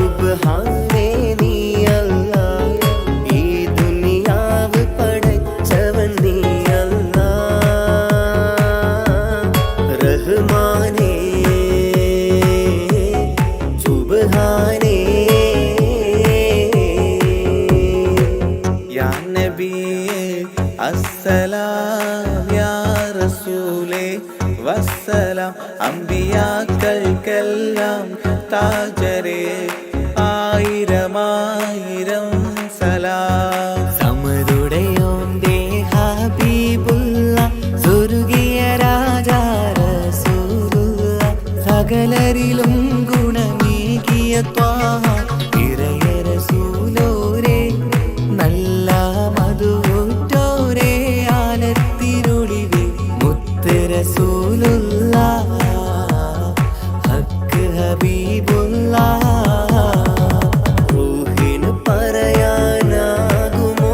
സുബ്ഹാനേ നീ അല്ലാഹ്, ഈ ദുനിയാവ് പടച്ചവൻ നീ അല്ലാഹ്. റഹ്മാനേ സുബ്ഹാനേ. യാ നബിയേ അസ്സലാം, യാ റസൂലേ വസ്സലാം. അമ്പിയാക്കൾക്കെല്ലാം താജരേ ആയിരമായിരം സലാം. സമരുടയോന്റെ ഹബീബുള്ള സ്വർഗീയ രാജാ റസൂലുള്ള, സകലരിലും ഗുണമേകിയ ത്വാഹ ഇറയ റസൂലോരേ, നല്ല മധുറ്റോരേ ആലത്തിരുളിവേ മുത്ത് റസൂലുള്ള, ഹക്ക് ഹബീബുള്ള. റൂഹിന് പറയാനാകുമോ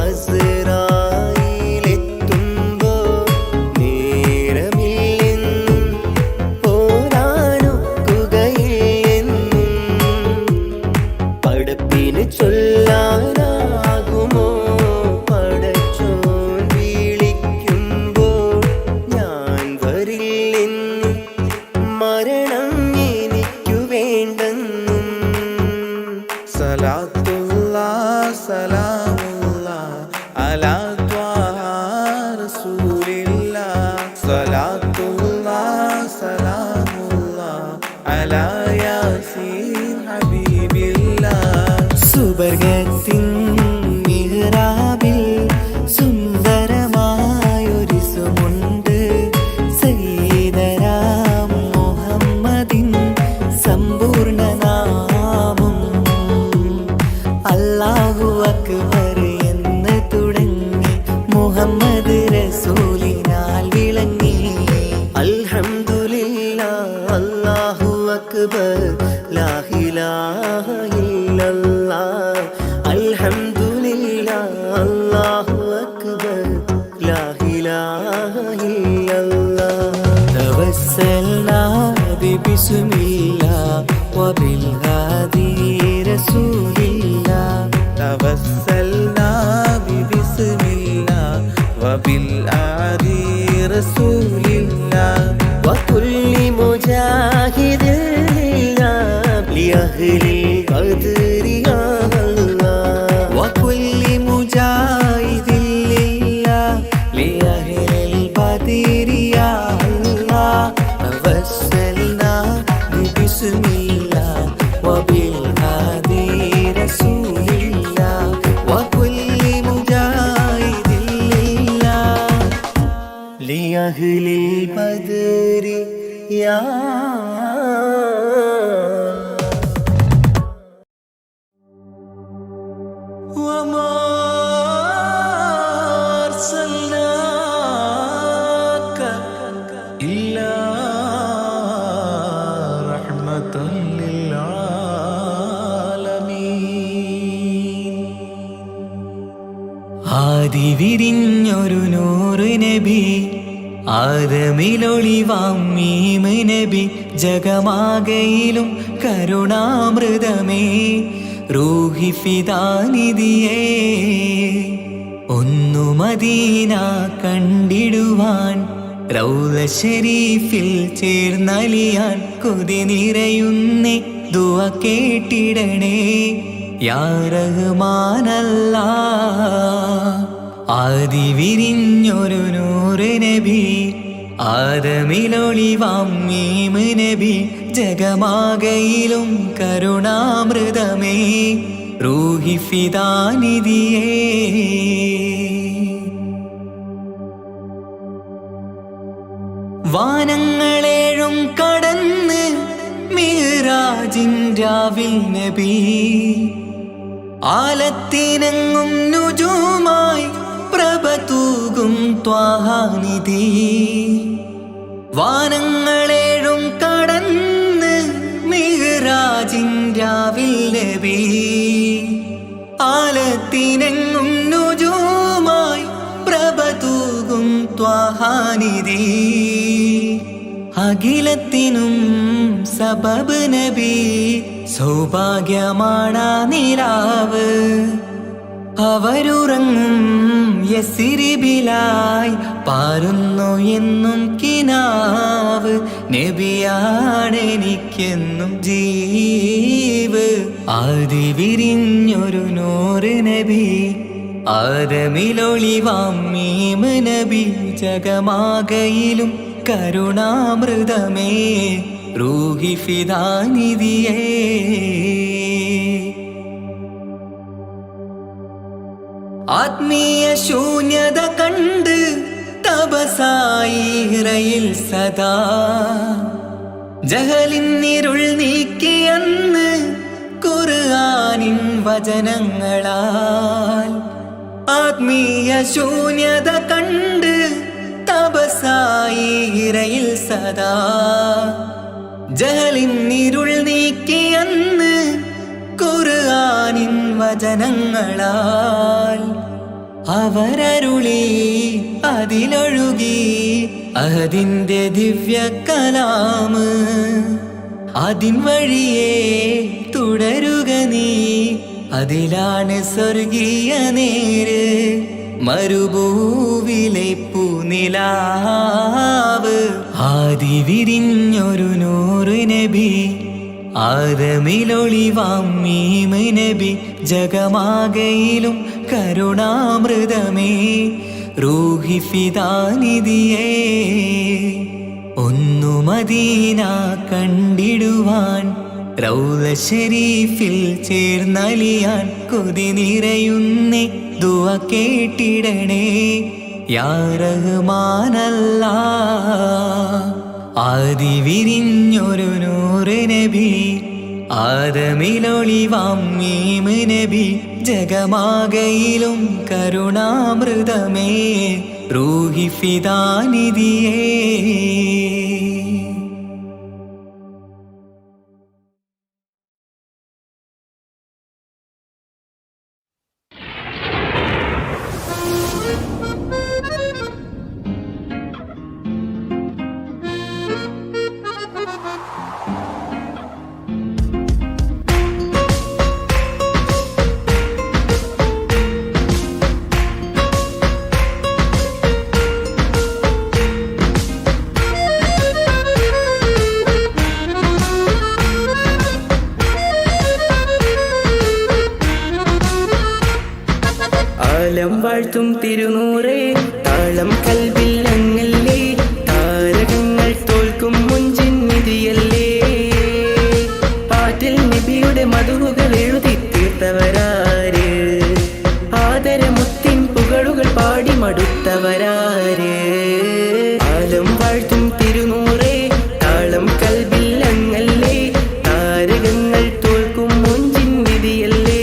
അസ്റായീലെത്തുമ്പോ, നേരമില്ലെന്നും പോരാനൊക്കുകയില്ലെന്നും പടപ്പിന് ചൊല്ലാനാകുമോ പടച്ചോൻ വിളിക്കുമ്പോൾ, ഞാൻ വരില്ലെന്നും മരണം എനിക്കു വേണ്ടെന്നും. സലാത്തുല്ലാഹ് സലാമുല്ലാഹ് അലാ ത്വാഹ റസൂലില്ലാഹ്, സലാത്തുല്ലാഹ് സലാമുല്ലാഹ് അലാ യാസീൻ ഹബീബില്ലാഹ്. സുബർഗത്തിൻ മിഹ്റാബിൽ സുന്ദരമായൊരു സുമുണ്ട്, സയ്യിദനാം മുഹമ്മദിൻ സമ്പൂർണ്ണ നാമം. അല്ലാഹു അക്ബർ എന്ന് തുടങ്ങി മുഹമ്മദ് റസൂലിനാൽ വിളങ്ങി. അൽഹംദുലില്ലാഹ് അല്ലാഹു അക്ബർ ലാ ഇലാഹ ഇല്ലല്ലാഹ്. അൽഹംദുലില്ലാഹ് അല്ലാഹു അക്ബർ ലാ ഇലാഹ ഇല്ലല്ലാഹ്. തവസ്സൽനാ ബിസ്മില്ലാഹ് വബിൽ ഹാദി റസൂലില്ലാഹ്, തവസ്സൽനാ ബിസ്മില്ലാഹ് വബിൽ ഹാദി റസൂലില്ലാഹ്. വകുല്ലി മുജാഹിദിൻ ലില്ലാഹ് ലിഅഹ്ലിൽ ഖദ്രി യാ അല്ലാഹ്, വകുല്ലി മുജാഹിദിൻ ലില്ലാഹ് ലിഅഹ്ലിൽ ഖദ്രി യാ അല്ലാഹ്. തവസ്സൽനാ ബിസ്മില്ലാഹ് വബിൽ ഹാദി റസൂലില്ലാഹ്, വകുല്ലി മുജാഹിദിൻ ലില്ലാഹ് ലിഅഹ്ലിൽ ഖദ്രി യാ. وما أرسلناك إلا رحمة للعالمين. ആദി വിരിഞ്ഞൊരു നൂറ് നബി, ആദമിലൊളിവാം മീമ് നബി, ജഗമാകയിലും കരുണാമൃതമേ റൂഹി ഫിദാനിധിയേ. ഒന്നു മദീന കണ്ടിടുവാൻ റൗള ശരീഫിൽ ചേർന്നലിയാൻ കൊതി നിറയുന്നേ ദുആ കേട്ടിടണേ യാ റഹ്മാനല്ലാഹ്. ആദി വിരിഞ്ഞൊരു നൂറ് നബി, ആദമിലൊളിവാം മീമ് നബി, ജഗമാകയിലും കരുണാമൃതമേ റൂഹി ഫിദാനിധിയേ. വാനങ്ങളേഴും കടന്ന് മിഅ്റാജിൻ രാവിൽ നബി, ആലത്തിനെങ്ങും നുജൂമായി പ്രഭ തൂകും ത്വാഹാനിധി. വാനങ്ങളേഴും കടന്ന് മിഅ്റാജിൻ രാവിൽ നബി, ആലത്തിനെങ്ങും നുജൂമായി പ്രഭ തൂകും ത്വാഹാനിധി. അഖിലത്തിനും സബബ് നബി, സൗഭാഗ്യമാണ് നിലാവ്. അവരുറങ്ങും യസിരിബിലായി പാരുന്നു എന്നും കിനാവ്. നബിയാണെനിക്കെന്നും ജീവ്. ആദി വിരിഞ്ഞൊരു നൂറ് നബി, ആദമിലൊളിവാം മീമ് നബി. ജഗമാകയിലും കരുണാമൃതമേ റൂഹി ഫിദാനിധിയേ. ആത്മീയ ശൂന്യത കണ്ട് തപസായി ഹിറയിൽ സദാ. ജഹലിന്നിരുൾ നീക്കിയന്ന് ഖുർആനിൻ വചനങ്ങളാൽ. ആത്മീയ ശൂന്യത കണ്ട് തപസായി ഹിറയിൽ സദാ. ജഹലിന്നിരുൾ നീക്കിയന്ന് ഖുർആനിൻ വചനങ്ങളാൽ. അവരരുളി അതിലൊഴുകി അഹദിന്റെ ദിവ്യ കലാമ്. അതിൻ വഴിയേ തുടരുക നീ, അതിലാണ് സ്വർഗീയ നേര്. മരുഭൂവിലെ പൂനിലാവ്. ആദി വിരിഞ്ഞൊരു നൂറ് നബി, ആദമിലൊളിവാം മീമ് നബി. ജഗമാകയിലും കരുണാമൃതമേ റൂഹി ഫിദാനിധിയേ. ഒന്നു മദീന കണ്ടിടുവാൻ, റൗള ശരീഫിൽ ചേർന്നലിയാൻ. കൊതി നിറയുന്നേ ദുആ കേട്ടിടണേ യാ റഹ്മാനല്ലാഹ്. ആദി വിരിഞ്ഞൊരു നൂറ് നബി, ആദമിലൊളിവാം മീമ് നബി. ജഗമാകയിലും കരുണാമൃതമേ റൂഹി ഫിദാനിധിയേ. ആലം വാഴ്ത്തും തിരുനൂറേ, താളം കൽവിൽ അങ്ങല്ലേ. താരകങ്ങൾ തോൽക്കും മുഞ്ചിൻ നിധിയല്ലേ. പാട്ടിൽ നബിയുടെ മധുവുകൾ എഴുതി തീർത്തവരാര്, ആദരമുത്തിൻ പുകളുകൾ പാടി മടുത്തവരാര്. ആലം വാഴ്ത്തും തിരുനൂറേ, താളം കൽവിൽ അങ്ങല്ലേ. താരകങ്ങൾ തോൽക്കും മുഞ്ചിൻ നിധിയല്ലേ.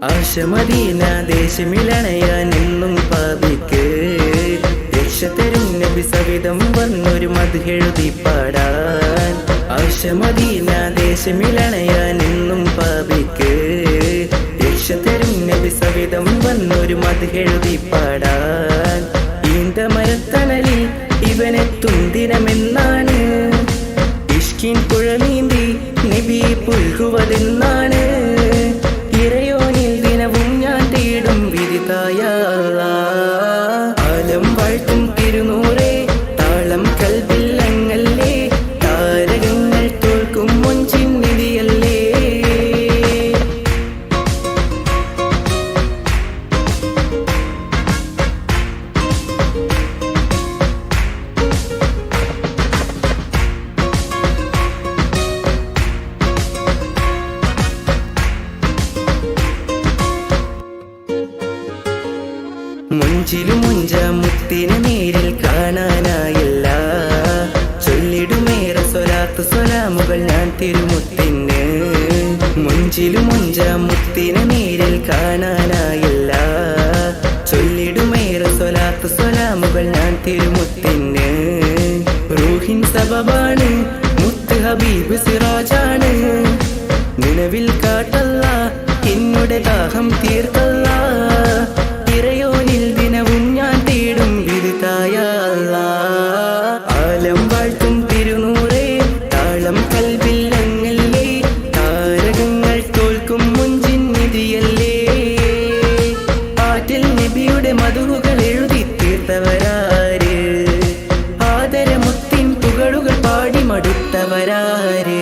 ആശമദീന ദേശമിലണയാൻ എന്നും പാപിക്ക് രക്ഷ തരും നബി സവിധം വന്നൊരു മദ്ഹെഴുതി പാടാൻ. ആശമദീന ദേശമിലണയാൻ എന്നും പാപിക്ക് രക്ഷ തരും നബി സവിധം വന്നൊരു മദ്ഹെഴുതി പാടാൻ. ഈന്ത മരത്തണലിൽ ഇവനെത്തും ദിനമെന്നാണ്, ഇഷ്കിൻ പുഴ നീന്തി നബി പുൽകുവതെന്നാണ്. ഇറയോനിൽ ദിനവും ഞാൻ തേടും വിരിതായ ആലം വാഴ്ത്തും തിരുനൂറേ, താളം കൽവിൽ അങ്ങല്ലേ. താരകങ്ങൾ തോൽക്കും മുഞ്ചിൻ നിധിയല്ലേ. മുഞ്ചിലും മുഞ്ച മുത്തിനെ നേരിൽ കാണാനായില്ല. ചൊല്ലിടുമേറെ സ്വലാത്ത് സ്വലാമുകൾ ഞാൻ തിരുമുത്തിന്. മുഞ്ചിലും മുഞ്ച മുത്തിനെ നേരിൽ കാണാനായില്ല. ചൊല്ലിടുമേറെ സ്വലാത്ത് സ്വലാമുകൾ ഞാൻ തിരുമുത്തിന്. റൂഹിൻ സബബാണ് മുത്ത് ഹബീബ് സിറാജാണ് നിലവിൽ കാട്ടല്ല എന്നുടെ ദാഹം തീർക്കല്ല ഇറയോനിൽ ദിനവും ഞാൻ തേടും വിരുതായ ആലം വാഴ്ത്തും തിരുനൂറേ താളം കൽവിൽ അങ്ങല്ലേ താരകങ്ങൾ തോൽക്കും മുഞ്ചിൻ നിധിയല്ലേ ആറ്റിൽ നബിയുടെ മധുകൾ എഴുതി തീർത്തവരാര് ആദരമുത്തിൻ പുകളുകൾ പാടി മടുത്തവരാര്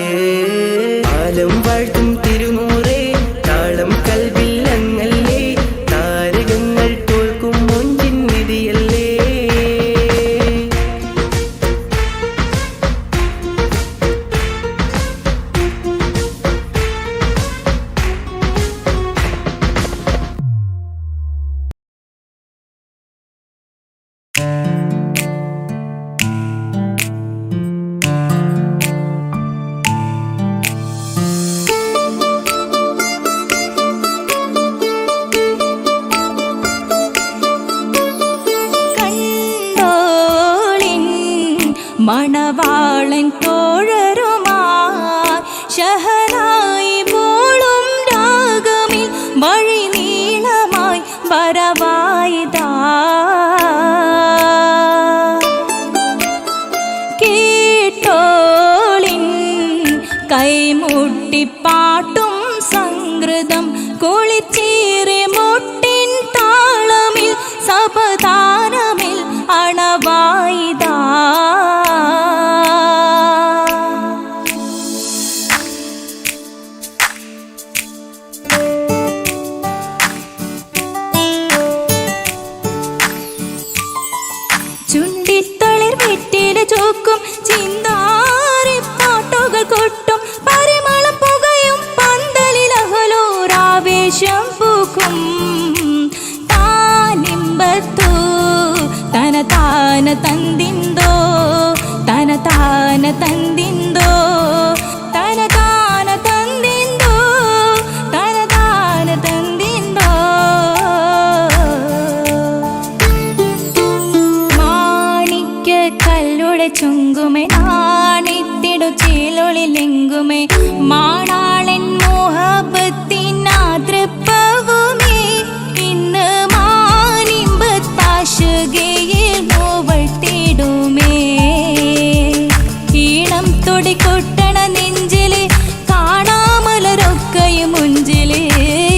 ആലം വാഴ്ത്തും തിരുനൂറേ താളം കൽവിൽ അങ്ങല്ലേ താരകങ്ങൾ തോൽക്കും മുഞ്ചിൻ നിധിയല്ലേ മണവാളൻ തോഴരുമാ ഷഹനായി മോളും രാഗമിൽ വഴി നീളമായി വരവായിതാ കേട്ടോളിൻ കൈമുട്ടിപ്പാട്ടും സംഗൃതം കുളിച്ചേറി മുട്ടിൻ താളമിൽ സപതാരമിൽ അണവായിതാ ചുണ്ടിത്തളിർ വെറ്റില ചോക്കും ചിന്താരി പാട്ടുകൾ കൊട്ടും പരിമളം പുകയും പന്തലിൽ അഹലോരാവേശം പൂക്കും താനിമ്പത്തു തന താന തന്തിന്തോ തന താന തന്തിന്തോ തന താന തന്തിന്തോ തന താന തന്തിന്തോ മാണിക്യ കല്ലുടെ ചുങ്കുമേ നാണിത്തിടു ചേലൊളിലെങ്കുമേ മാണാളൻ മോഹബത്തിനാതൃപ്പവുമേ ഇന്ന് മാനിമ്പത്താശുകയിൽ നോവട്ടിടുമേ ഈണം തുടികൊട്ടണ നെഞ്ചില് കാണാമലരൊക്കെയും മുഞ്ചില്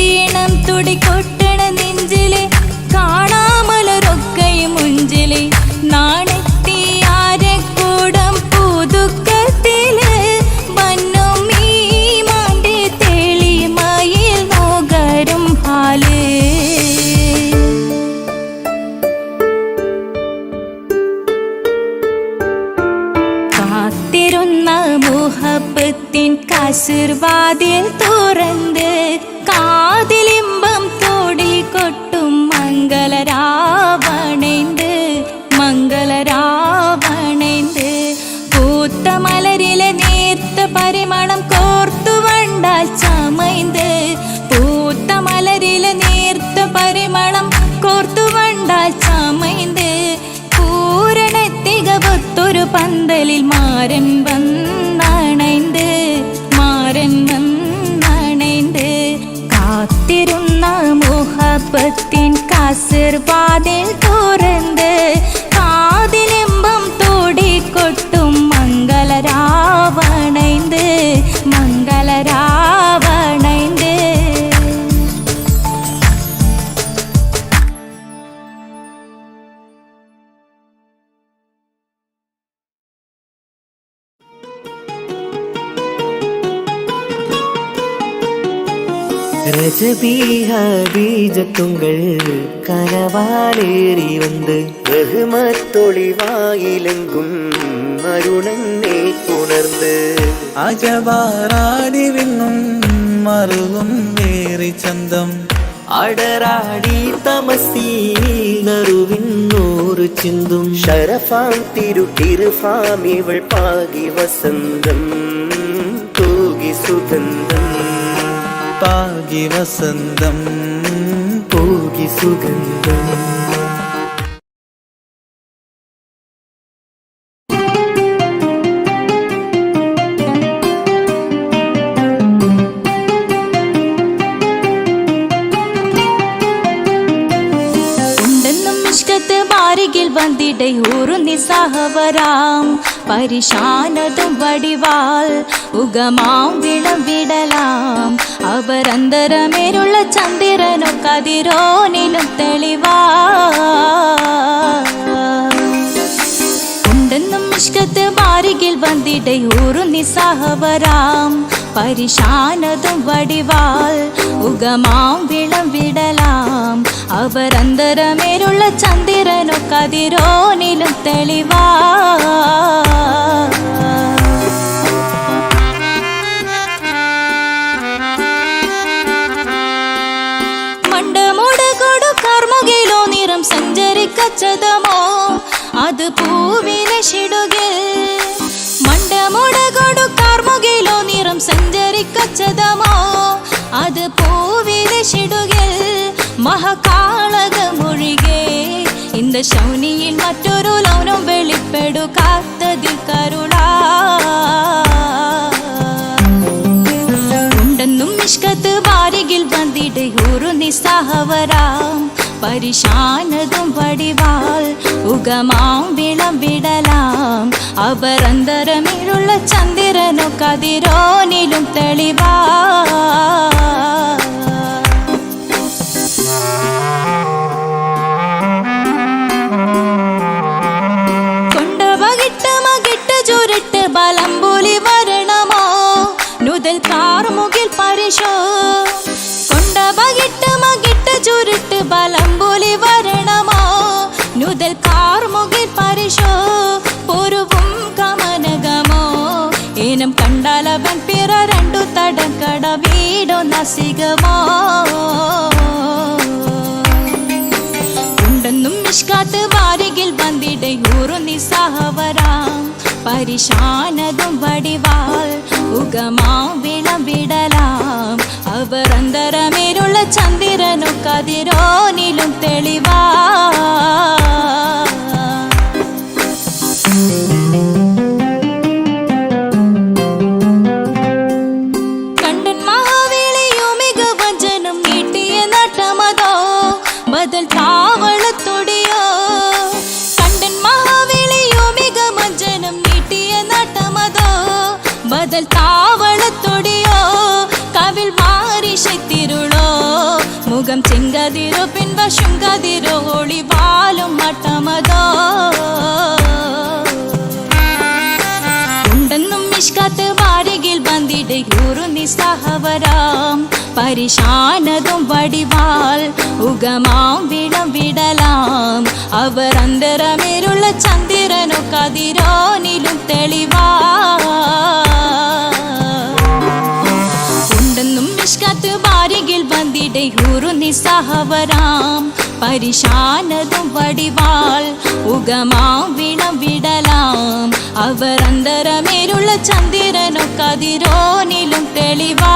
ഈണം തുടികൊട്ടണ നെഞ്ചില് കാണാമലരൊക്കെയും മുഞ്ചില് നാണത്തിയാരക്കൂടം പുതുക്കത്തില് വന്നും ഈ മാന്റെ തെളിമയിൽ നോകരും ഹാല് കാത്തിരുന്ന മുഹബത്തിൻ കസിർവാതിൽ തുറന്ന് കാതിലിമ്പം തോടി കൊട്ടും മംഗളരാവണേന്ത് മംഗളരാവണേന്ത് പൂത്ത മലരിലെ നേർത്ത പരിമളം കോർത്തു വണ്ടാൽ ചമൈന്ത് പൂത്ത മലരിലെ നേർത്ത പരിമളം കോർത്തു വണ്ടാൽ ചമൈന്ത് പൂരണ തികവത്തൊരു പന്തലിൽ മാരൻ വന്നണൈന്ത് മാരൻ വന്നണൈന്ത് കാത്തിരുന്ന മുഹബത്തിൻ കസിർവാതിൽ തുറന്ന് കാതിലിമ്പം തോടിക്കൊട്ടും മംഗളരാവണൈന്ത് മംഗളരാവണൈന്ത് ரஜபீஜத்துங்கள் கனவாலேறி வந்து ரஹ்மத்தொளிவாயிலெங்கும் அருணனை புணர்ந்து അജവാറാടി വിങ്ങും മറുകും വേറി ചന്തം അടരാടി തമസീൽ നറുവിന്നൂറ് ചിന്തും ഷറഫാം തിരുട്ടിരുഫാം ഇവൾ പാകി വസന്തം തൂകി സുഗന്ധം പാകി വസന്തം പൂകി സുഗന്ധം വന്നിടയൂറു നിസ്സഹവരാം പരിശാനതും വടിവാൽ ഉഗമാം വിളവിടലാം അവരന്തരമേലുള്ള ചന്ദ്രനോ കതിരോനിലും തെളിവാ ഉണ്ടെന്നും ഇഷ്കത്ത് ബാരികിൽ വന്നിടയൂറു നിസ്സഹവരാം പരിശാനതും വടിവാൽ ഉഗമാം വിളവിടലാം അവരന്തരമേലുള്ള ചന്ദ്രനോ കതിരോനിലും തെളിവാ മണ്ടമുടകൊടു കർമുകിലോ നിറം സഞ്ചരിക്കച്ചതമോ അത് പൂവിലെ ഷിടുകിൽ മണ്ടമുടകൊടു കർമുകിലോ നിറം സഞ്ചരിക്കച്ചതമോ അത് പൂവിലെ ഷിടുകിൽ മഹകാളകമൊഴികെ இந்த ശൗനിയിൽ മറ്റൊരു ലൗനം വെളിപ്പെടുക്കാത്തതിൽ കരുണാ ഉണ്ടെന്നും ഇഷ്കത്ത് ബാരികിൽ വന്നിടയൂറു നിസ്സഹവരാം പരിശാനതും വടിവാൽ ഉഗമാം വിളവിടലാം അവരന്തരമിലുള്ള ചന്ദ്രനോ കതിരോനിലും തെളിവാ ചുരുട്ട് ബലംബൂലി വരണമോ നുതൽ കാർമുകിൽ പരിശോ കൊണ്ടപകിട്ട് മകിട്ട് ചുരുട്ട് ബലംബൂലി വരണമോ നുതൽ കാർമുകിൽ പരിശോ പൊരുവും കമനകമോ ഏനം കണ്ടാലവൻ പിറ രണ്ടു തടക്കട വീടോ നസികമോ ഉണ്ടെന്നും മിഷ്കാത്ത് വാരികിൽ വന്നിടയൂറു നിസ്സഹവരാം പരിശാനതും വടിവാൽ ഉഗമാം വിളവിടലാം അവരന്തരമേലുള്ള ചന്ദ്രനോ കതിരോനിലും തെളിവാ കണ്ടൻ മഹാവേളിയോ മികവചനം നീട്ടിയ നട്ടമതോ ബദൽ താവളത്തൊടിയോ കണ്ടൻ മഹാവേളിയോ മികവചനം നീട്ടിയ നട്ടമതോ ബദൽ താവളത്തൊടിയോ കവിൽ മാറിശത്തിരുളോ മുഖം ചെങ്കതിരോ പിൻവശം കതിരോ ഒളിവാലും മട്ടമതോ ഉണ്ടെന്നും മിഷ്കാത്ത് വാരികിൽ വന്നിടയൂറു നിസ്സഹവരാം പരിശാനതും വടിവാൽ ഉഗമാം വിളവിടലാം അവരന്തരമേലുള്ള ചന്ദ്രനോ കതിരോനിലും തെളിവാ ഉണ്ടെന്നും മിഷ്കാത്ത് ബാരികിൽ വന്നിടയൂറു നിസ്സഹവരാം പരിശാനതും വടിവാൽ ഉഗമാം വിളവിടലാം അവരന്തരമേലുള്ള ചന്ദ്രനോ കതിരോനിലും തെളിവാ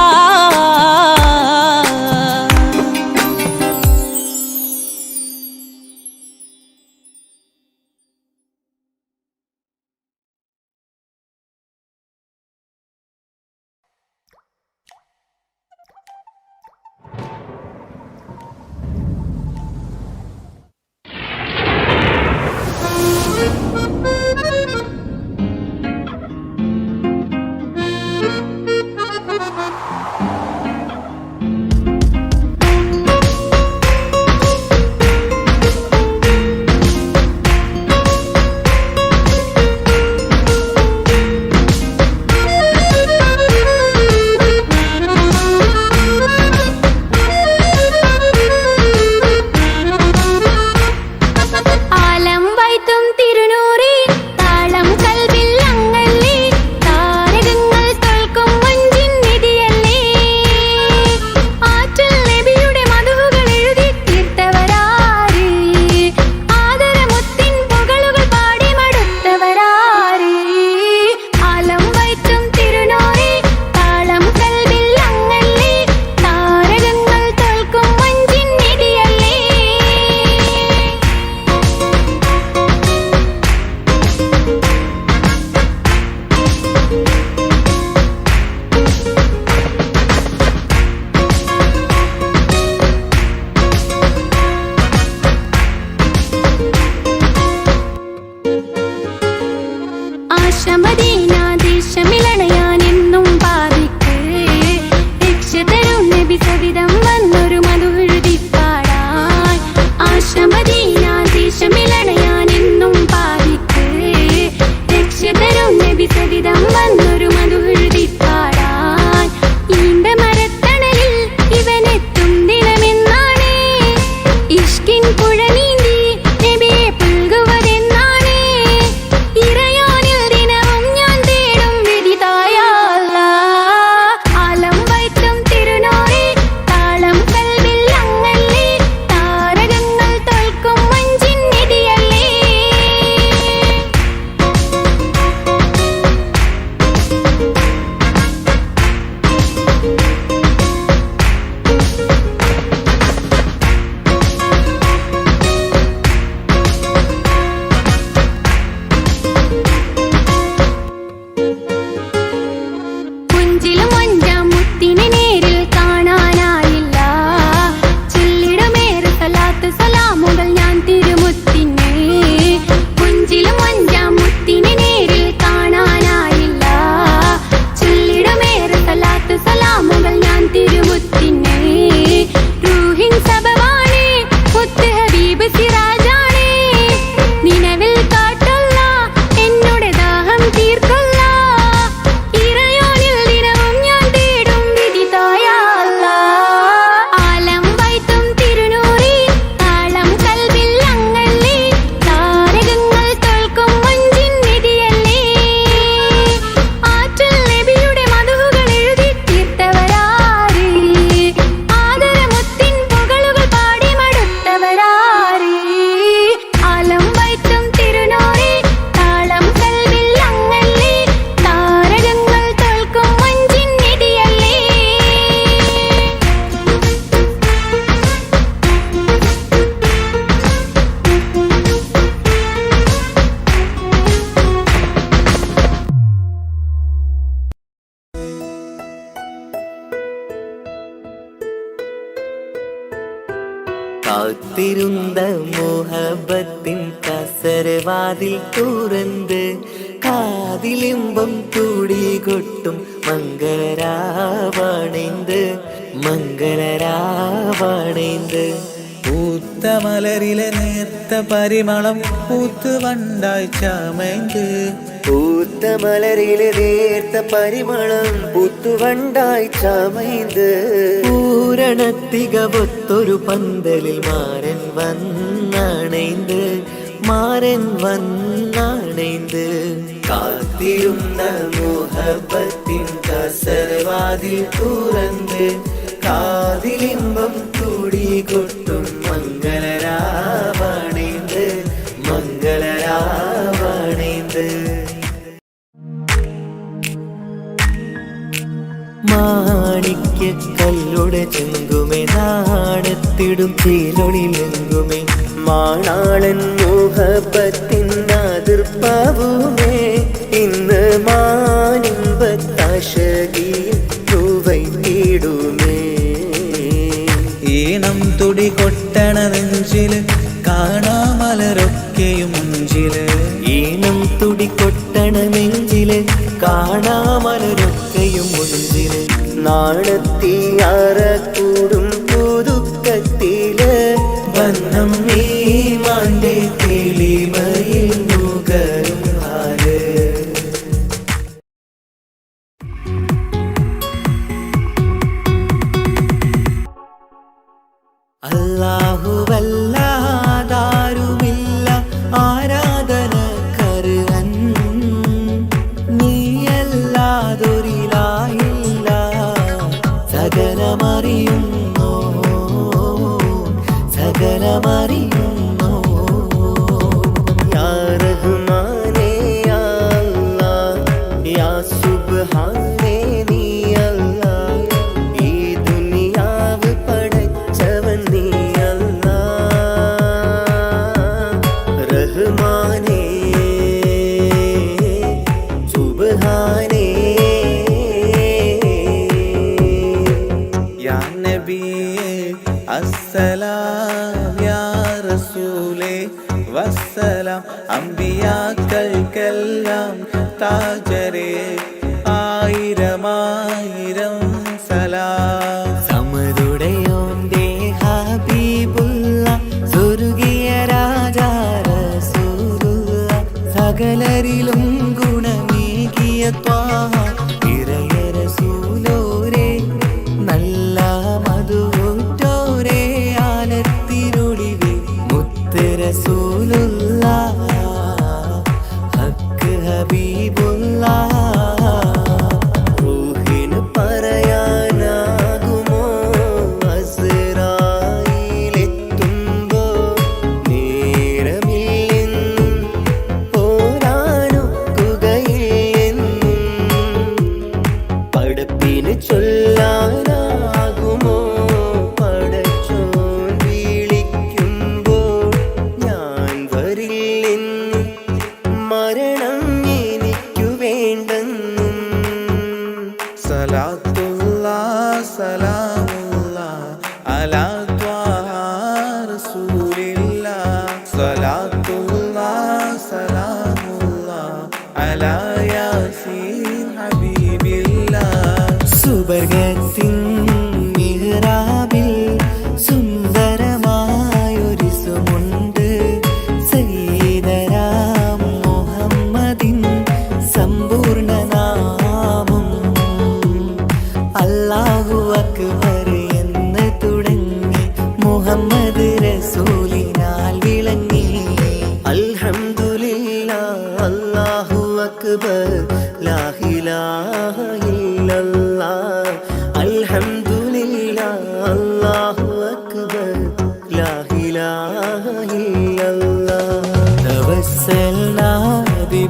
മദീന ദേശമിലണയാൻ എന്നും പാപിക്ക് രക്ഷ തരും നബി സവിധം വന്നൊരു മധുഹൃതി പാടാൻ ആശ മദീന ദേശമിലണയാൻ എന്നും പാപിക്ക് രക്ഷ തരും നബി സവിധം വന്നൊരു മധുഹൃതി പാടാൻ ഈണ്ട മരത്തണലിൽ ഇവനെത്തും ദിനമെന്നാണ് ഇഷ്കിൻ പുഴ നീന്തി നബിയെ പുൽകുവതെന്നാണ് ഇറയാനിൽ ദിനവും ഞാൻ തേടും വിധിതായ അല്ലാഹ് ആലം വൈത്തും തിരുനൂറേ താളം കൽവിൽ അങ്ങല്ലേ താരകങ്ങൾ തോൽക്കും മഞ്ചിൻ നിധിയല്ലേ കുഞ്ചിലും അഞ്ചാം മുത്തിനെ നേരിൽ കാണാനായില്ല ചൊല്ലിടുമേറെ സലാത്ത് സലാമുകൾ ഞാൻ തിരുമുത്തിനെ കുഞ്ചിലും അഞ്ചാം മുത്തിനെ നേരിൽ കാണാനായില്ല ചൊല്ലിടുമേറെ സലാത്ത് സലാമുകൾ ഞാൻ തിരുമുത്തിനെ റൂഹിൻ സബവാണ് മുത്ത് ഹബീബ് സിറാജാണ് നിലവിൽ കാട്ടല്ല എന്നുടെ ദാഹം തീർക്കല്ല ഇറയോനിൽ ദിനവും ഞാൻ തേടും വിധിതായ അല്ലാഹ് ആലം വൈത്തും തിരുനൂറേ താളം കൽവിൽ അങ്ങല്ലേ താരകങ്ങൾ തോൽക്കും മഞ്ചിൻ നിധിയല്ലേ ആറ്റൽ നബിയുടെ മധുഹുകൾ എഴുതി തീർത്തവരാര് ആദരമുത്തിൻ പുകളുകൾ പാടി മടുത്തവരാര് ആലം വൈത്തും തിരുനൂറേ താളം കൽവിൽ അങ്ങല്ലേ താരകങ്ങൾ തോൽക്കും മഞ്ചിൻ നിധിയല്ലേ കാത്തിരുந்த മോഹബത്തിൻ കസരവാതിൽ തുറന്ന് കാതിലിമ്പം കൂടി കൊട്ടും മംഗളരാവണൈந்து മംഗളരാവണൈந்து പൂത്ത മലരിലെ നേർത്ത പരിമളം പൂത്ത് വണ്ടായി ചമൈந்து പൂത്ത മലരിലെ നേർത്ത പരിമളം പുത്തുവണ്ടായി ചമൈந்து പൂരണത്തികവൊത്തൊരു പന്തലിൽ മാരൻ വന്നണൈந்து മാരൻ വന്നണൈந்து കാത്തിരുന്ന മോഹബത്തിൻ കസരവാതിൽ തുറന്ന് കാതിലിമ്പം കൂടി കൊട്ടും മംഗളരാവണൈந்து മംഗളരാവണൈந்து മാണിക്യ കല്ലുടെ ചെങ്കുമേ നാടത്തിടും തീലൊളിലെങ്കുമേ മാണാളൻ മോഹബത്തിൻ അതിർപ്പാവുമേ ഇന്ന് മാനിമ്പത്താശകിയിൽ തൂവൈത്തിടുമേ ഈണം തുടി കൊട്ടണ നെഞ്ചില് കാണാമലരൊക്കെയും മുഞ്ചില് ഈണം തുടികൊട്ടണ നെഞ്ചില് കാണാമലരൊക്കെയും മുഞ്ചില് നാണത്തിയാറ കൂടും പുതുക്കത്തില് വന്നം നീ മാന്റെ തെളിമയിൽ നുകരും ആര് അല്ലാഹുവല്ലാതാരുമില്ല ആരാധനക്കർഹൻ നീയല്ലാതൊരിലായില്ല സകലമറിയുന്നോ സകലമറിയുന്നോ യാ റഹ്മാനേ യാ അല്ലാഹ് യാ സുബ്ഹാനേ നീ അല്ലാഹ് ഈ ദുനിയാവ് പടച്ചവൻ നീ അല്ലാഹ് റഹ്മാനേ സുബ്ഹാനേ യാ നബിയേ അസ്സലാം യാ റസൂലേ വസ്സലാം അമ്പിയാക്കൾക്കെല്ലാം താജരേ ആയിരമായിരം സലാം. സമതുടയോന്റെ ഹബീബുള്ള സ്വർഗീയ രാജാ റസൂലുള്ള സകലരിലും ഗുണമേകിയ ത്വാഹ ഇറയ റസൂലോരേ നല്ല മധുറ്റോരേ ആലത്തിരുളിവേ മുത്ത് റസൂലുള്ള ഹക്ക് ഹബീബുള്ള റൂഹിന് പറയാനാകുമോ അസ്റായിലെത്തുമ്പോ നേരമില്ലെന്നും പോരാനൊക്കുകയില്ലെന്നും പടപ്പിന് ചൊല്ലാനാകുമോ പടച്ചോൻ വിളിക്കുമ്പോൾ ഞാൻ വരില്ലെന്നും മരണം എനിക്കു വേണ്ടെന്നും സലാത്തുല്ലാഹ് സലാമുല്ലാഹ് അലാ ത്വാഹ റസൂലില്ലാഹ്. സലാത്തുല്ലാഹ് സലാമുല്ലാഹ് അലാ യാസീൻ ഹബീബില്ലാഹ്. സുബർഗത്തിൻ മിഹ്റാബിൽ സുന്ദരമായൊരു സുമുണ്ട് സയ്യിദനാം മുഹമ്മദിൻ സമ്പൂർണ്ണ നാമം അല്ലാഹു അക്ബർ എന്ന് തുടങ്ങി മുഹമ്മദ് റസൂലിനാൽ വിളങ്ങി. അൽഹംദുലില്ലാഹ് അല്ലാഹു അക്ബർ ലാ ഇലാഹ ഇല്ലല്ലാഹ്. അൽഹംദുലില്ലാഹ് അല്ലാഹു അക്ബർ ലാ ഇലാഹ ഇല്ലല്ലാഹ്. തവസ്സൽനാ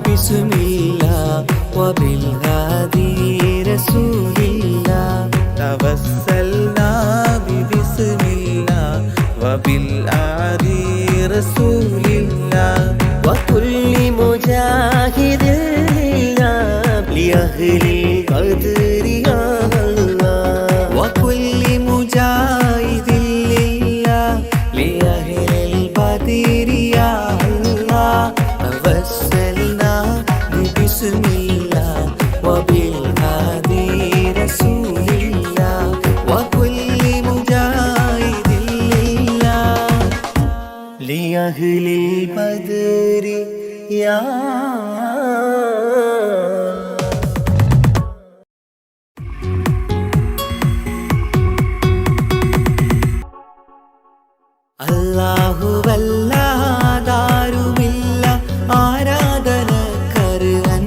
ബിസ്മില്ലാഹ് വബിൽഹാദി റസൂലില്ലാഹ്. توسلنا ببسم الله وبالآدي رسول الله. وكل مجاهد لله لأهل القدر يا الله. وكل مجاهد لله لأهل البدر يا الله. توسلنا ببسم الله وبالهادي رسول الله. وكل مجاهد لله لأهل البدر يا അല്ലാഹുവല്ലാതാരുമില്ല ആരാധനക്കർഹൻ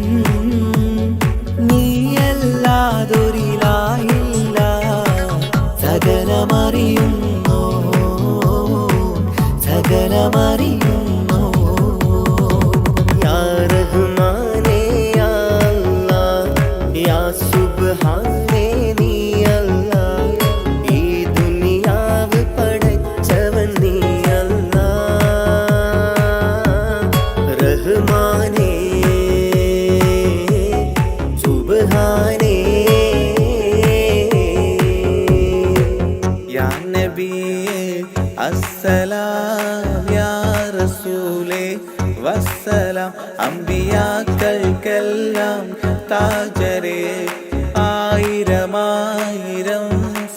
നീയല്ലാതൊരിലായില്ല സകലമറിയുന്നു സകലമറിയുന്നു യാ റഹ്മാനേ യാ അല്ലാഹ് യാ സുബ്ഹാനേ നീ അല്ലാഹ് ഈ ദുനിയാവ് പടച്ചവൻ നീ അല്ലാഹ് റഹ്മാനേ സുബ്ഹാനേ യാ നബിയേ അസ്സലാം യാ റസൂലേ വസ്സലാം. അമ്പിയാക്കൾക്കെല്ലാം താജരേ ആയിരമായിരം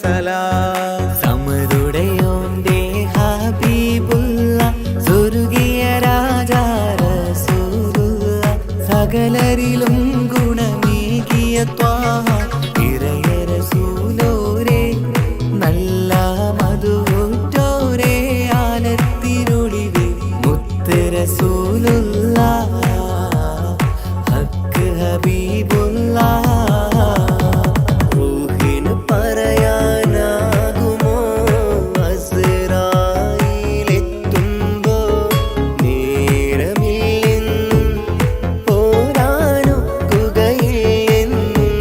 സലാം. സമതുടയോന്റെ ഹബീബുള്ള സ്വർഗീയ രാജാ റസൂലുള്ള സകലരിലും ഗുണമേകിയ ത്വാഹ ഇറയ റസൂലോരേ നല്ല മധുറ്റോരേ ആലത്തിരുളിവേ മുത്ത് റസൂലുള്ള ഹക്ക് ഹബീബുള്ള റൂഹിന് പറയാനാകുമോ അസ്റായിലെത്തുമ്പോ നേരമില്ലെന്നും പോരാനൊക്കുകയില്ലെന്നും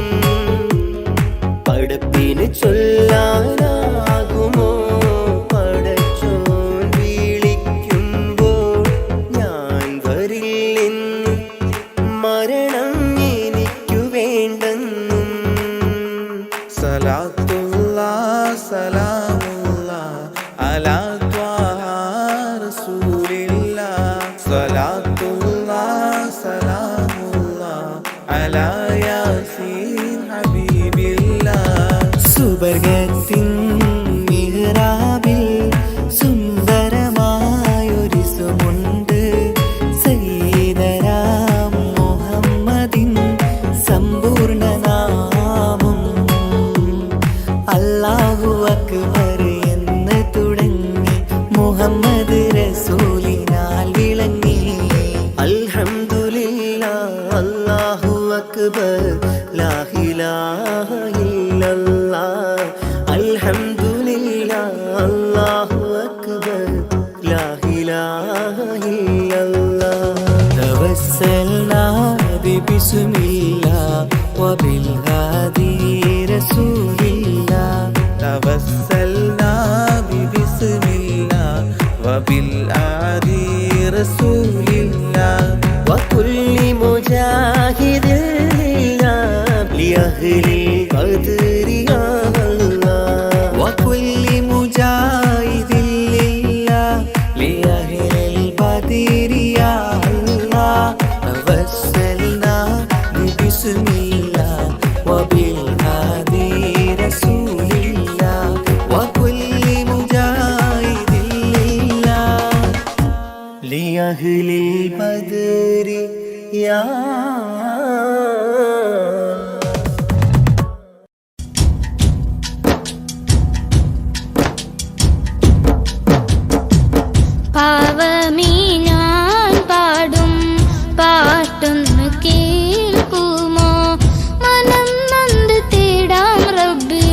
യാസീൻ ഹബീബില്ലാ. സുബർഗത്തിൻ മിഹ്റാബിൽ സുന്ദരമായൊരിസുമുണ്ട്. സയ്യിദനാ മുഹമ്മദിൻ സമ്പൂർണ്ണനാമം. അല്ലാഹു അക്ബർ എന്ന് തുടങ്ങി മുഹമ്മദ് റസൂലിനാൽ വിളങ്ങി. അൽഹംദുലില്ലാഹ് അല്ലാഹു അക്ബർ ലാ ഇലാഹ ഇല്ലല്ലാഹ്. അൽഹംദുലില്ലാഹ് അല്ലാഹു അക്ബർ ലാ ഇലാഹ ഇല്ലല്ലാഹ്. തവസ്സൽനാ ബിസ്മില്ലാഹ് വബിൽ ഹാദി റസൂലില്ലാഹ്. توسلنا ببسم الله وبالآدي رسول الله وكل مجاهد لله لأهل القدر يا الله. وكل مجاهد لله لأهل القدر يا الله. توسلنا ببسم الله وبالهادي رسول الله. وكل مجاهد لله لأهل البدر يا പാവമീ ഞാൻ പാടും പാട്ടൊന്ന് കേൾക്കുമോ? മനം നൊന്ത് തേടാം റബ്ബി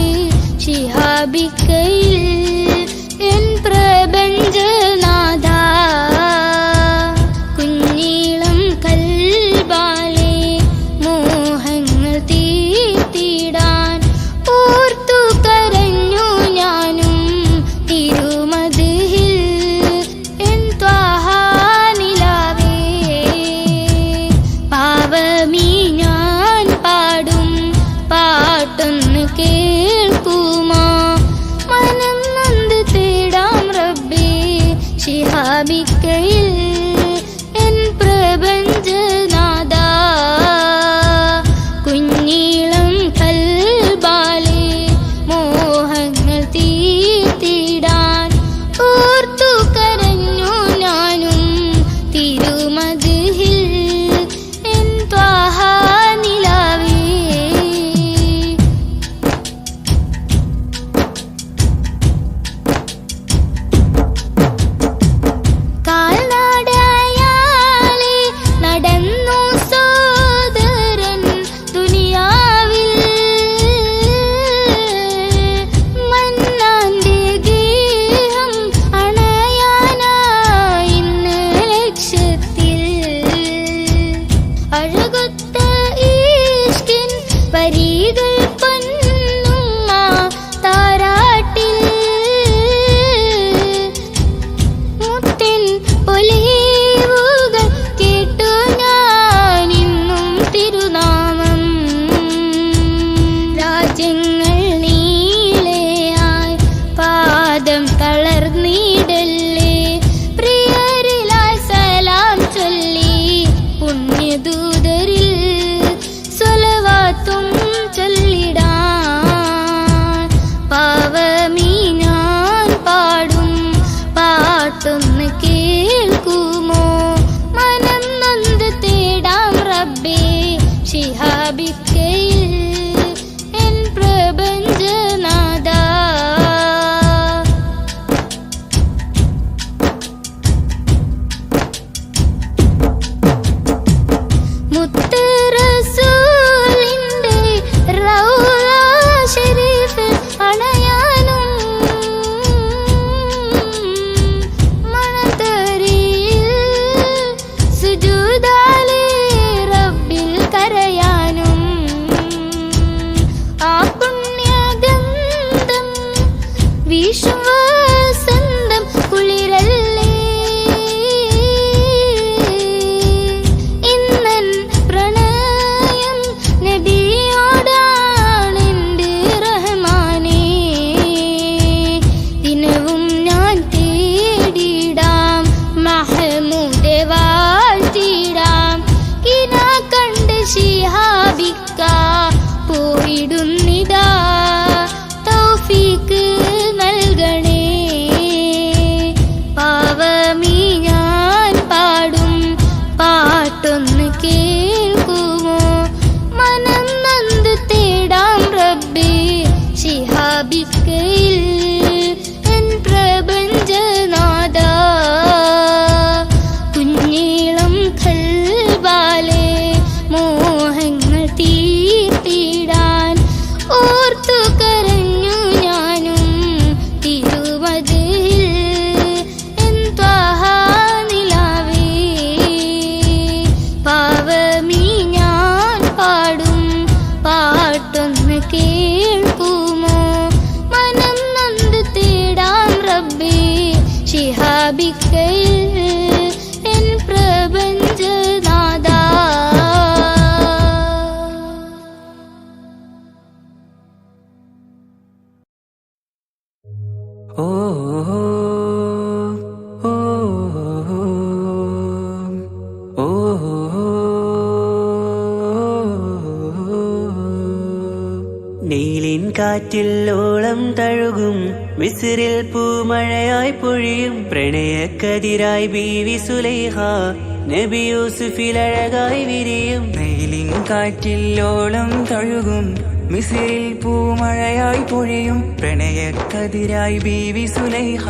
ശിഹാബിക്കയിൽ എൻ പ്രപഞ്ചനാഥ. കുഞ്ഞീളം കൽബാലെ മോഹങ്ങൾ തീർത്തിടാൻ ഓർത്തു കരഞ്ഞു ഞാനും തിരുമദിഹിൽ എൻ ത്വാഹാ നിലാവേ. പാവമീ ഞാൻ പാടും പാട്ടൊന്ന് കേൾക്കുമോ? മനം നൊന്ത് തേടാം റബ്ബി ശിഹാബിക്കയിൽ എൻ പ്രപഞ്ചനാഥ. കുഞ്ഞീളം കൽബാലെ മോഹങ്ങൾ തീർത്തിടാൻ ഓർത്തു കരഞ്ഞു ഞാനും തിരുമദിഹിൽ എൻ ത്വാഹാ നിലാവേ. കാൽനടയാലെ നടന്നു സോദരൻ ദുനിയാവിൽ. മന്നാന്റെ ഗേഹം അണയാനായി ഇന്ന് ലക്ഷ്യത്തിൽ. അഴകൊത്ത ഈഷ്കിൻ പരീകൾ പൊന്നുമ്മ താരാട്ടിൽ. മുത്തിൻ പൊലിവുകൾ കേട്ടു ഞാൻ ഇന്നും തിരുനാമം. രാജ്യങ്ങൾ നീളെയായി പാദം തളർന്നിടല്ലേ. പ്രിയരിലായി സലാം ചൊല്ലി പുണ്യദൂതരിൽ സ്വലവാത്തും ചൊല്ലിടാൻ. പാവമീ ഞാൻ പാടും പാട്ടൊന്ന് കേൾക്കുമോ? മനം നൊന്ത് തേടാം റബ്ബേ ശിഹാബിക്കയിൽ എൻ പ്രപഞ്ചനാഥ. മുത്ത് റസൂലിന്റെ റൗള ശരീഫ് അണയാനും മണത്തരിയിൽ സുജൂദാലെ റബ്ബിൽ കരയാനും ആ പുണ്യഗംഗ ഓ ഓ ഓ നീലിൻ കാറ്റിൽ ഓളം തഴുകും മിസ്രിൽ പൂമഴയായി പൊഴിയും പ്രണയക്കതിരായി ബീവി സുലൈഹ നബി യൂസുഫിൽ അഴകായി വിരിയും നീലിൻ കാറ്റിൽ ഓളം തഴുകും മിസ്രിൽ പൂമഴയായി പൊഴിയും പ്രണയക്കതിരായി ബീവി സുലൈഹ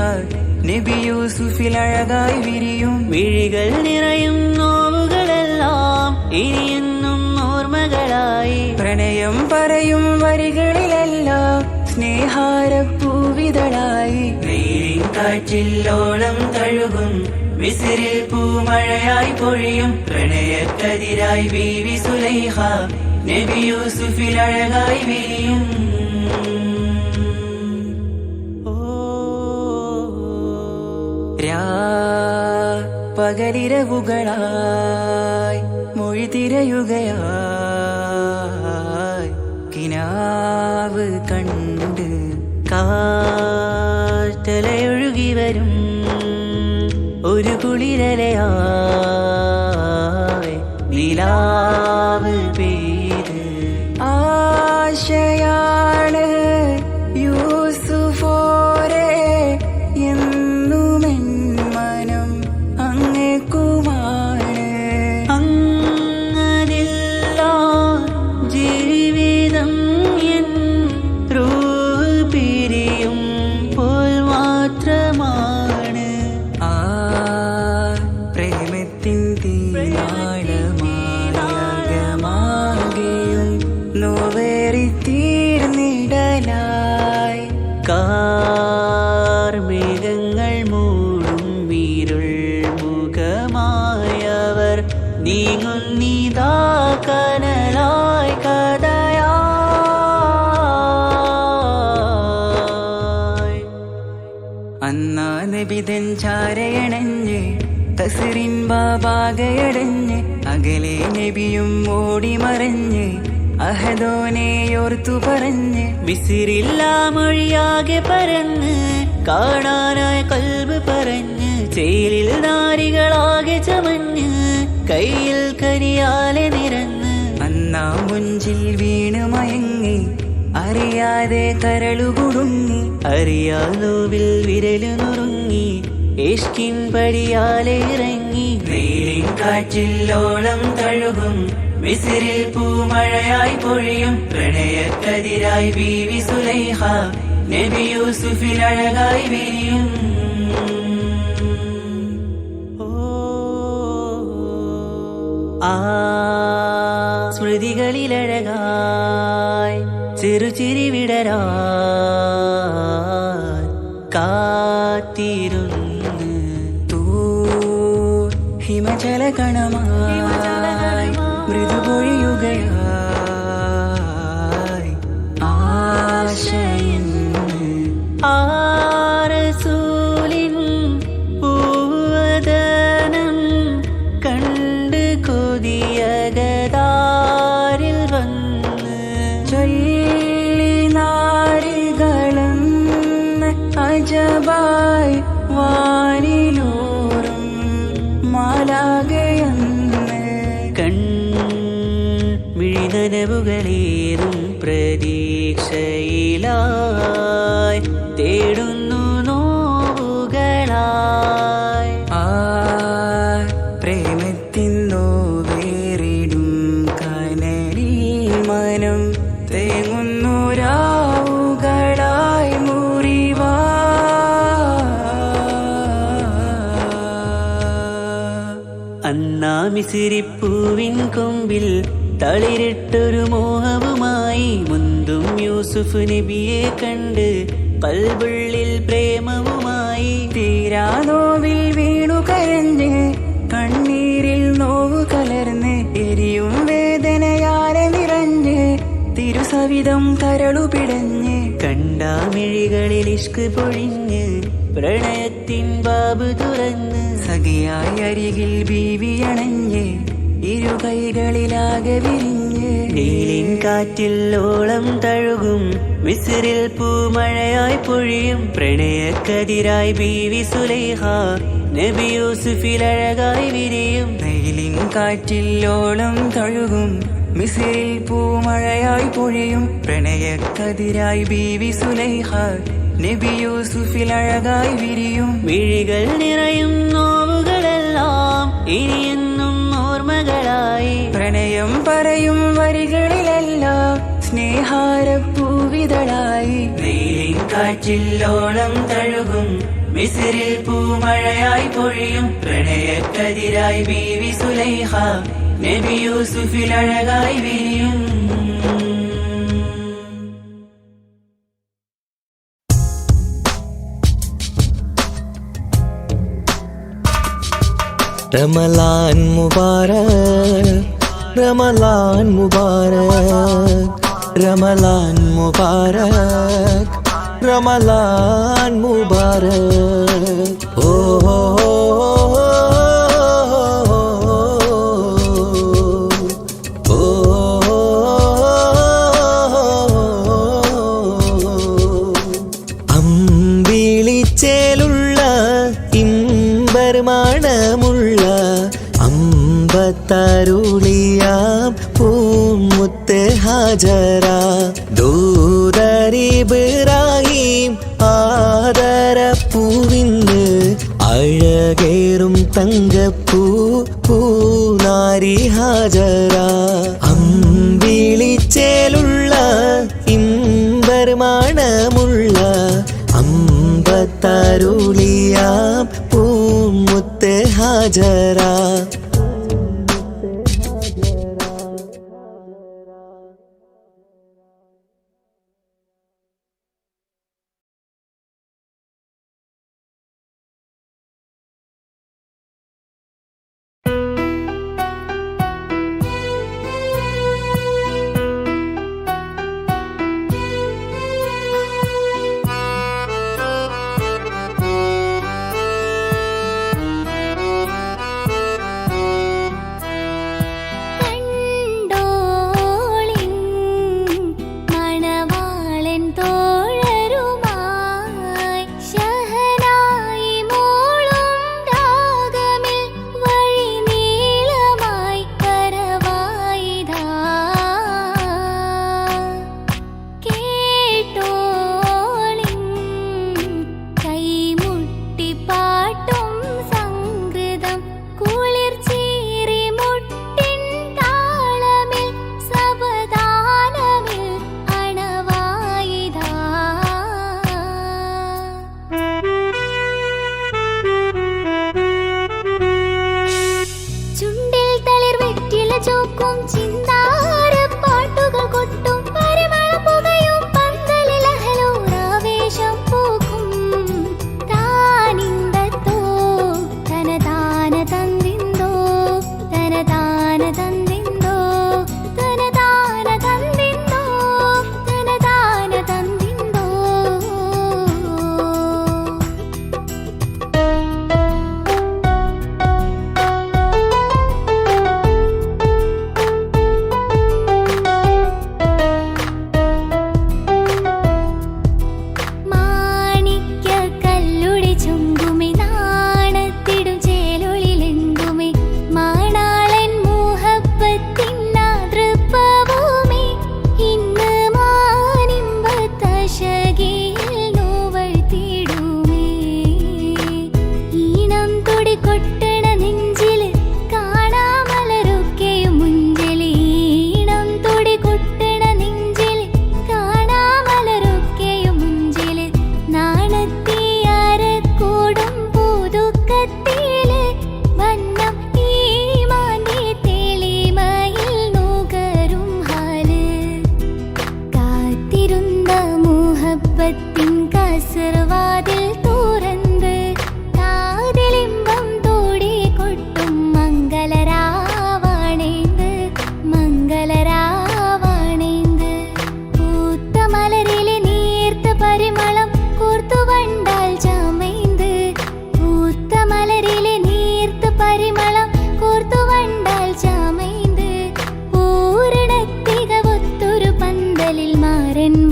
നബി യൂസുഫിൽ അഴകായി വിരിയും മിഴികൾ നിറയും നോവുകളെല്ലാം ഇനിയെന്നും ഓർമ്മകളായി പ്രണയം പറയും വരികളിലെല്ലാം സ്നേഹാരപ്പൂവിതളായി നീലിൻ കാറ്റിൽ ഓളം തഴുകും മിസ്രിൽ പൂമഴയായി പൊഴിയും പ്രണയക്കതിരായി ബീവി സുലൈഹ നബി യൂസുഫിൽ അഴകായി വിരിയും പകലിരവുകളായി മൊഴി തിരയുകയായി കിനാവ് കണ്ട് കാറ്റലയൊഴുകി വരും ഒരു കുളിരലയായി നിലാവ് പെയ്ത് ആശയാണ് യൂസുഫോരെ എന്നുമെൻ മനം അങ്ങേക്കുമാണ് അങ്ങനില്ല ജീവിതം എൻ റൂഹ് പിരിയും പോൽ മാത്രമാണ് ആ പ്രേമത്തിൻ തീരാളമാകെയും നോവേറി തീർന്നിടലായി കാർമേഘങ്ങൾ മൂടും വീരുൾ മുഖമായവർ നീങ്ങുന്നിതാ കനലായി കഥയായി അന്നാ നബിതൻ ചാരയണഞ്ഞ് തസറിൻ ബാബാകയടഞ്ഞ് അകലെ നബിയും ഓടിമറഞ്ഞ് അഹദോനെയോർത്തു പറഞ്ഞ് മിസിറില്ലാ മൊഴിയാകെ പരന്ന് കാണാനായി കൽബ് പറഞ്ഞ് ചേലിൽ നാരികളാകെ ചമഞ്ഞ് കയ്യിൽ കരിയാലെ നിറന്ന് അന്നാ മുഞ്ചിൽ വീണ് മയങ്ങി അറിയാതെ കരളുകുടുങ്ങി അറിയാലോവിൽ വിരലു നുറുങ്ങി ഇഷ്കിൻ പടിയാലെ ഇറങ്ങി നീലിൻ കാറ്റിൽ ഓളം തഴുകും മിസ്രിൽ പൂമഴയായി പൊഴിയും പ്രണയക്കതിരായി ബീവി സുലൈഹ നബി യൂസുഫിൽ അഴകായി വിരിയും ആ സ്മൃതികളിലഴകായി ചെറുചിരി വിടരാൻ കാത്തിരുന്ന് ഹിമജല കണമായി മൃദുപൊഴിയുകയായി ആശയിൻ ആരസൂലിൻ പൂവദനം കണ്ട് കൊതിയകതാരിൽ വന്ന് ചൊല്ലി നാരികളെന്ന് അജബായി വാനിലൂറും മാലാകയെന്ന് കൺമിഴിനനവുകളേറും പ്രതീക്ഷയിലായി തേടുന്നു നോവുകളായി ആ പ്രേമത്തിൻ നോവേറിടും കനലിൽ മനം തേങ്ങുന്നു രാവുകളായി മുറിവാ അന്നാ മിസിരിപ്പൂവിൻ കൊമ്പിൽ തളിരിട്ടൊരു മോഹവുമായി മുന്തും യൂസുഫ് നബിയെ കണ്ട് കൽബുള്ളിൽ പ്രേമവുമായി തീരാനോവിൽ വീണു കരഞ്ഞ് കണ്ണീരിൽ നോവു കലർന്ന് എരിയും വേദനയാലെ നിറഞ്ഞ് തിരുസവിധം കരളു പിടഞ്ഞ് കണ്ടാമിഴികളിൽ ഇഷ്ക് പൊഴിഞ്ഞ് പ്രണയത്തിൻ ബാബ് തുറന്ന് സഖിയായി അരികിൽ ബീവിയണഞ്ഞ് ഇരുകൈകളിലാകെ വിരിഞ്ഞ് നീലിൻ കാറ്റിൽ ഓളം തഴുകും മിസ്രിൽ പൂമഴയായി പൊഴിയും പ്രണയക്കതിരായി ബീവി സുലൈഹ നബി യൂസുഫിൽ അഴകായി വിരിയും വെയിലിൻ കാറ്റില്ലോളം തഴുകും മിസ്രിൽ പൂമഴയായി പൊഴിയും പ്രണയക്കതിരായി ബീവി സുലൈഹ നബി യൂസുഫിൽ അഴകായി വിരിയും മിഴികൾ നിറയും നോവുകളെല്ലാം ഇനിയെന്നും ഓർമ്മകളായി പ്രണയം പറയും വരികളിലെല്ലാം സ്നേഹാരപ്പൂവിതളായി വെയിലിൻ കാറ്റില്ലോളം തഴുകും മിസ്രിൽ പൂമഴയായി പൊഴിയും പ്രണയക്കതിരായി ബീവി സുലൈഹ നബി യൂസുഫിൽ അഴകായി വിരിയും റമളാൻ മുബാരക് റമളാൻ മുബാരക് റമളാൻ മുബാരക് റമളാൻ മുബാരക് ഓ അമ്പിളിച്ചേലുള്ള ഇമ്പർമാണമുള്ള അമ്പത്തരുളിയാം പൂമുത്ത് ഹാജറ ദൂതരിബ്രാഹിം ആദരപ്പൂവിന്ന് അഴകേറും തങ്കപ്പൂ പൂനാരി ഹാജറ അമ്പിളിച്ചേലുള്ള ഇമ്പർമാണമുള്ള അമ്പത്തരുളിയാം പൂമുത്ത് ഹാജറ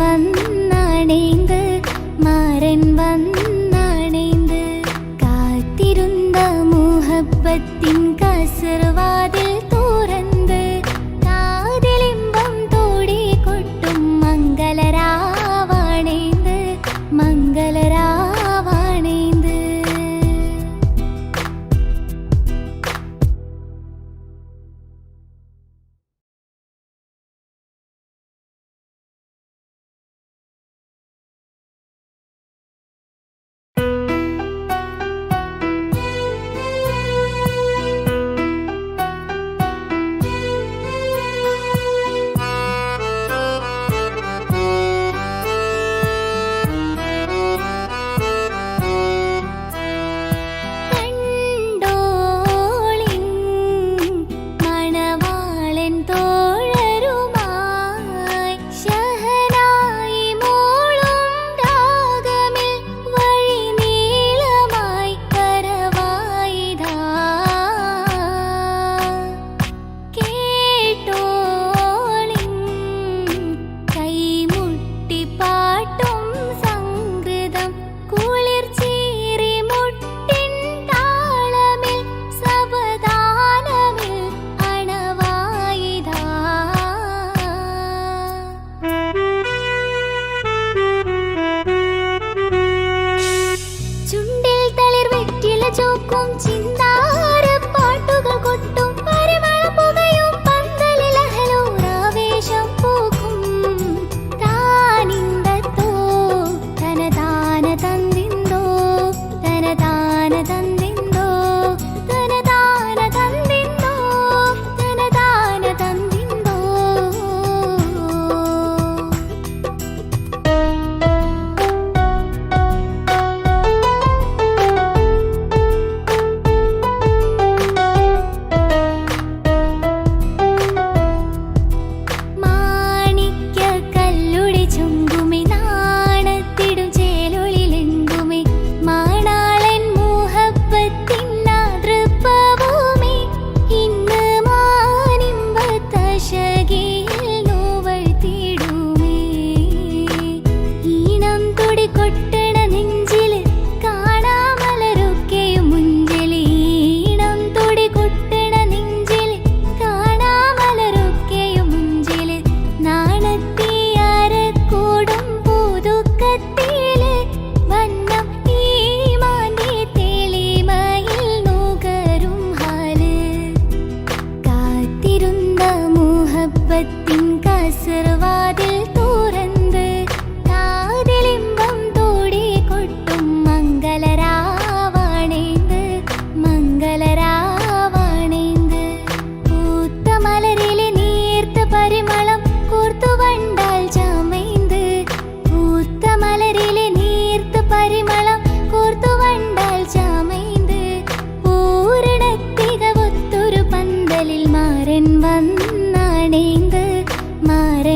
വന്ന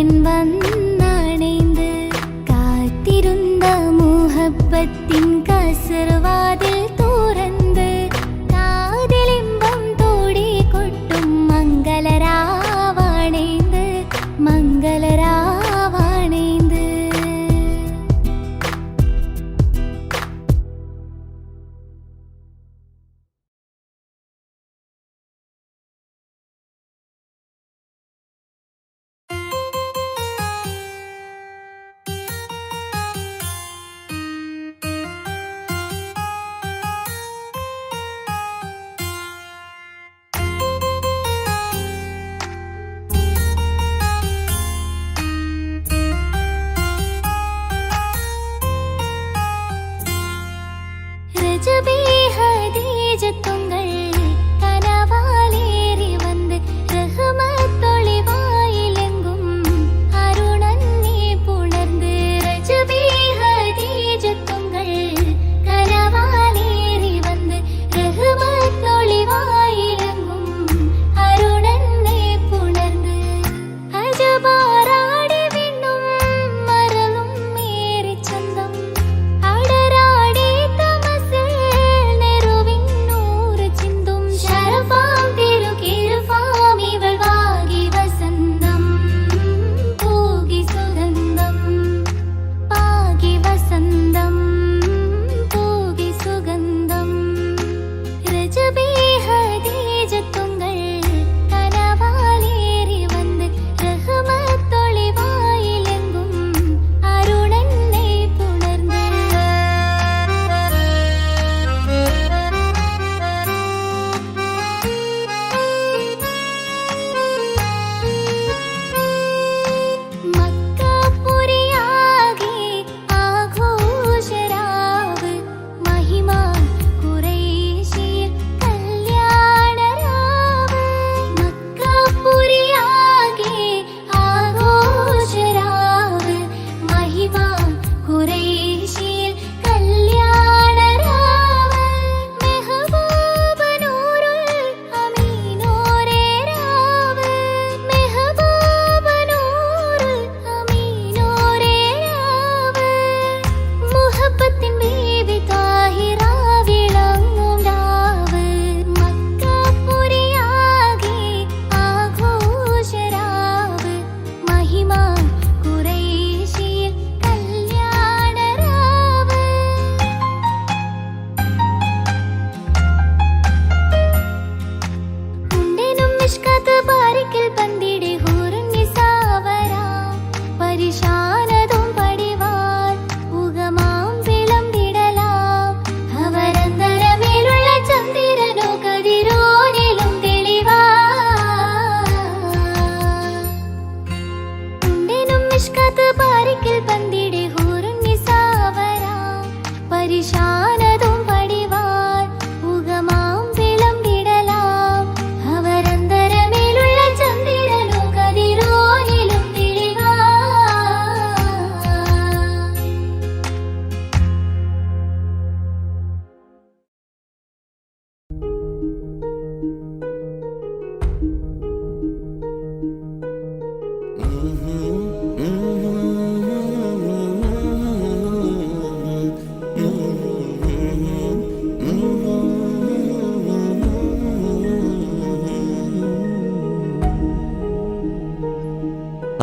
അവൻ വന്നണൈந்து കാത്തിരുന്ന മുഹബത്തിൻ കസർവാതിൽ തുറന്ന് കാതിലിമ്പം തോടി കൊട്ടും മംഗളരാവാണൈந்து മംഗളരാവാണൈந்து. രജബി ഹദീജത്തുങ്ങൾ കനവാലേറി വന്ന് റഹ്മത്തൊളിവായിലെങ്കും അരുണന്നേ പുണർന്ന്. രജബി ഹദീജത്തുങ്ങൾ കനവാലേറി വന്ന് റഹ്മത്തൊളിവായിലെങ്കും അരുണന്നേ പുണർന്ന്. അജബാറാടി വിണ്ണും മറലും മേറി ചന്തം അടരാടി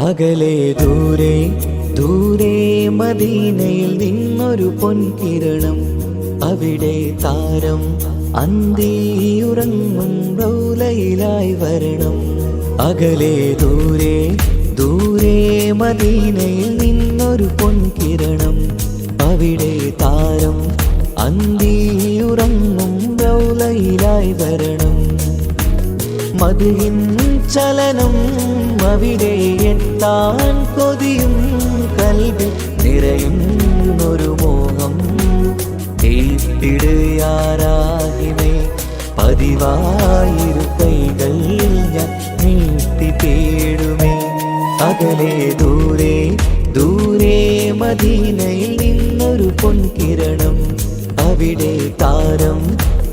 അകലെ ദൂരെ ദൂരെ മദീനയിൽ നിന്നൊരു പൊൻകിരണം, അവിടെ താരം അന്തിയുറങ്ങും റൗലയിലായി വരണം. അകലെ ദൂരെ ദൂരെ മദീനയിൽ നിന്നൊരു പൊൻകിരണം, അവിടെ താരം അന്തിയുറങ്ങും റൗലയിലായി വരണം. മദിഹിൻ ചലനം അവിടെ എത്താൻ കൊതിയും കൽബിൽ നിറയുന്നൊരു മോഹം. ഏത്തിടുയാരാഹിമേ പതിവായിരു കൈകൾ ഞാൻ നീട്ടി തേടുമേ. അകലെ ദൂരെ ദൂരെ മദീനയിൽ നിന്നൊരു പൊൻകിരണം, അവിടെ താരം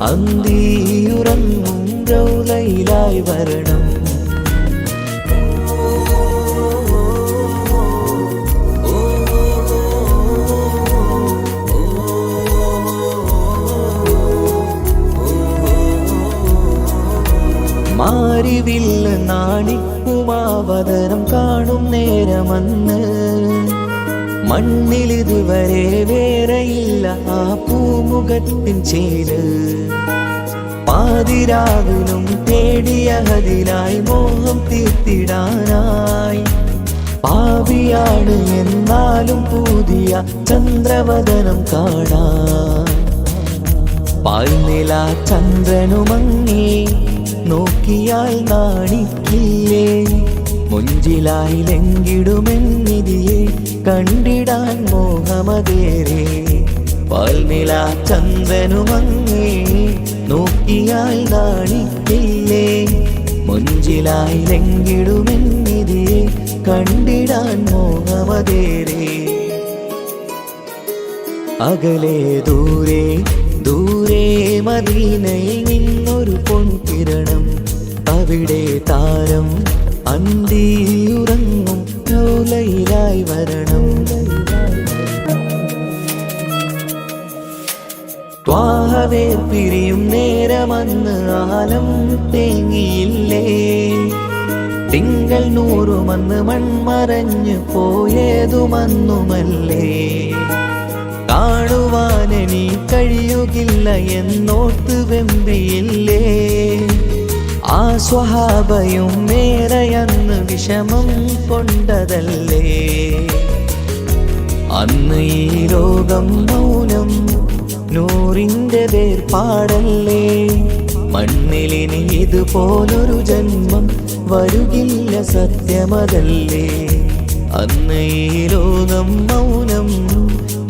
അന്തിയുറങ്ങും റൗലയിലായി വരണം. നേരമന്ന് മണ്ണിലിതുവരെ വേറെയില്ല ആ പൂമുഖത്തിൻ ചേര് പാതിരാവിലും തേടിയ ഹദിലായി മോഹം തീർത്തിടാനായി പാപിയാണ് എന്നാലും പുതിയ ചന്ദ്രവദനം കാണാൻ പാൽനില ചന്ദ്രനുമങ്ങി നോക്കിയാൽ നാണിക്കില്ലേ മുഞ്ചിലായി ലംഘിടുമെന്നിതിയെ കണ്ടിടാൻ മോഹമതേറെ പാൽനില ചന്ദ്രനുമങ്ങി നോക്കിയാൽ നാണിക്കില്ലേ മുഞ്ചിലായി ലംഘിടുമെന്നിതിയെ കണ്ടിടാൻ മോഹമതേറെ അകലെ ദൂരെ ദൂരെ മദീനയിൽ നിന്നൊരു പൊൻകിരണം അവിടെ താരം അന്തിയുറങ്ങും റൗലയിലായി വരണം ത്വാഹവേ പിരിയും നേരമന്ന് ആലം തേങ്ങിയില്ലേ തിങ്കൾ നൂറുമന്ന് മൺമറഞ്ഞു പോയതുമന്നുമല്ലേ കാണുവാനെനി കഴിയുകില്ല എന്നോർത്ത് വെമ്പിയില്ലേ ആ സ്വഹാബയും മേറയന്ന് വിഷമം കൊണ്ടതല്ലേ അന്ന് ഈ ലോകം മൗനം നൂറിൻ്റെ വേർപാടല്ലേ മണ്ണിലിനി ഇതുപോലൊരു ജന്മം വരുകില്ല സത്യമതല്ലേ അന്ന് ഈ ലോകം മൗനം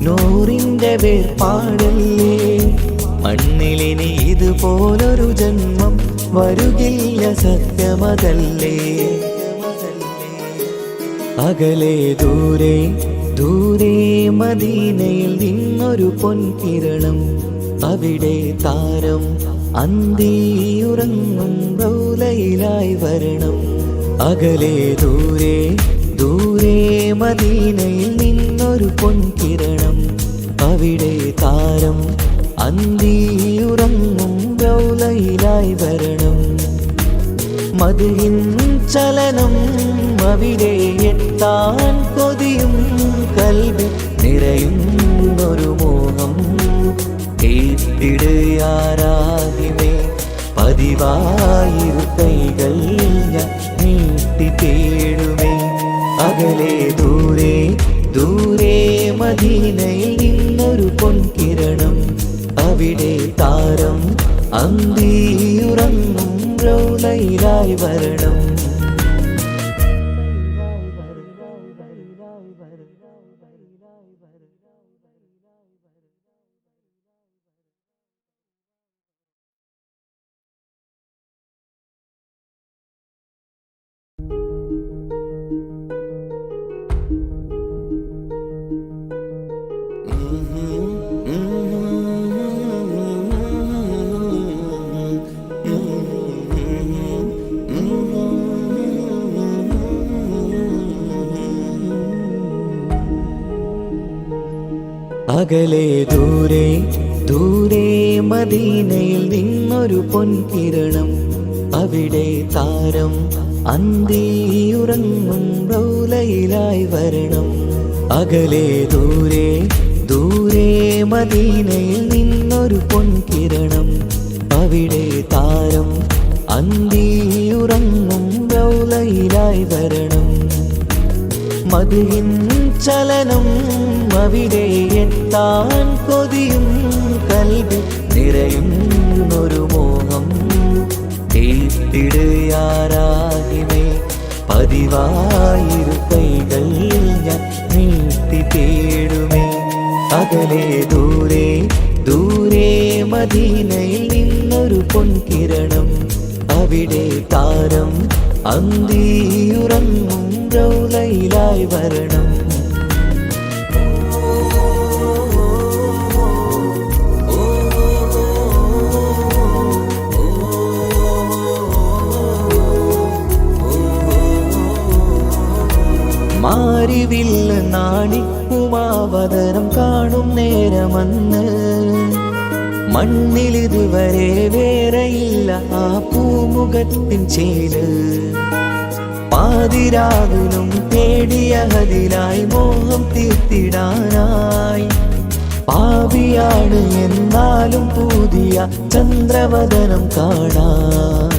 നൂറിൻ്റെ വേർപാടല്ലേ മണ്ണിലിനി ഇതുപോലൊരു ജന്മം വരുകില്ല സത്യമതല്ലേ അകലെ ദൂരെ ദൂരെ മദീനയിൽ നിന്നൊരു പൊൻകിരണം അവിടെ താരം അന്തിയുറങ്ങും റൗലയിലായി വരണം അകലെ ദൂരെ ദൂരെ മദീനയിൽ നിന്നൊരു പൊൻകിരണം അവിടെ താരം അന്തിയുറങ്ങും റൗലയിലായി വരണം മദ്ഹിൻ ചലനം അവിടെ എത്താൻ കൊതിയും കൽബ് നിറയുന്നൊരു മോഹം കേട്ടിടുയാരാകിമേ പതിവായിരു കൈകൾ ഞാൻ നീട്ടി തേടുമേ അകലെ ദൂരെ ദൂരെ മദീനയിൽ നിന്നൊരു പൊൻകിരണം അവിടെ താരം അന്തിയുറങ്ങും റൗലയിലായി വരണം അകലെ ദൂരെ ദൂരെ മദീനയിൽ നിന്നൊരു പൊൻകിരണം അവിടെ താരം അന്തിയുറങ്ങും റൗലയിലായി വരണം അകലെ ദൂരെ ദൂരെ മദീനയിൽ നിന്നൊരു പൊൻകിരണം അവിടെ താരം അന്തിയുറങ്ങും റൗലയിലായി വരണം മദ്ഹിൻ ചലനം അവിടെ എത്താൻ കൊതിയും കൽബ് നിറയുന്നൊരു മോഹം കേട്ടിടുയാരാകിമേ പതിവായിരു കൈകൾ ഞാൻ നീട്ടി തേടുമേ അകലെ ദൂരെ ദൂരെ മദീനയിൽ നിന്നൊരു പൊൻകിരണം അവിടെ താരം അന്തിയുറങ്ങും റൗലയിലായി വരണം മാരിവില്ല നാണിക്കുമാവതരം കാണും നേരമന്ന് മണ്ണിലിതുവരെ വേറെയില്ല ആ പൂമുഖത്തിൻ ചേര് പാതിരാവിലും തേടിയ ഹദിനായി മോഹം തീർത്തിടാനായി. പാപിയാണ് എന്നാലും പുതിയ ചന്ദ്രവദനം കാണാൻ.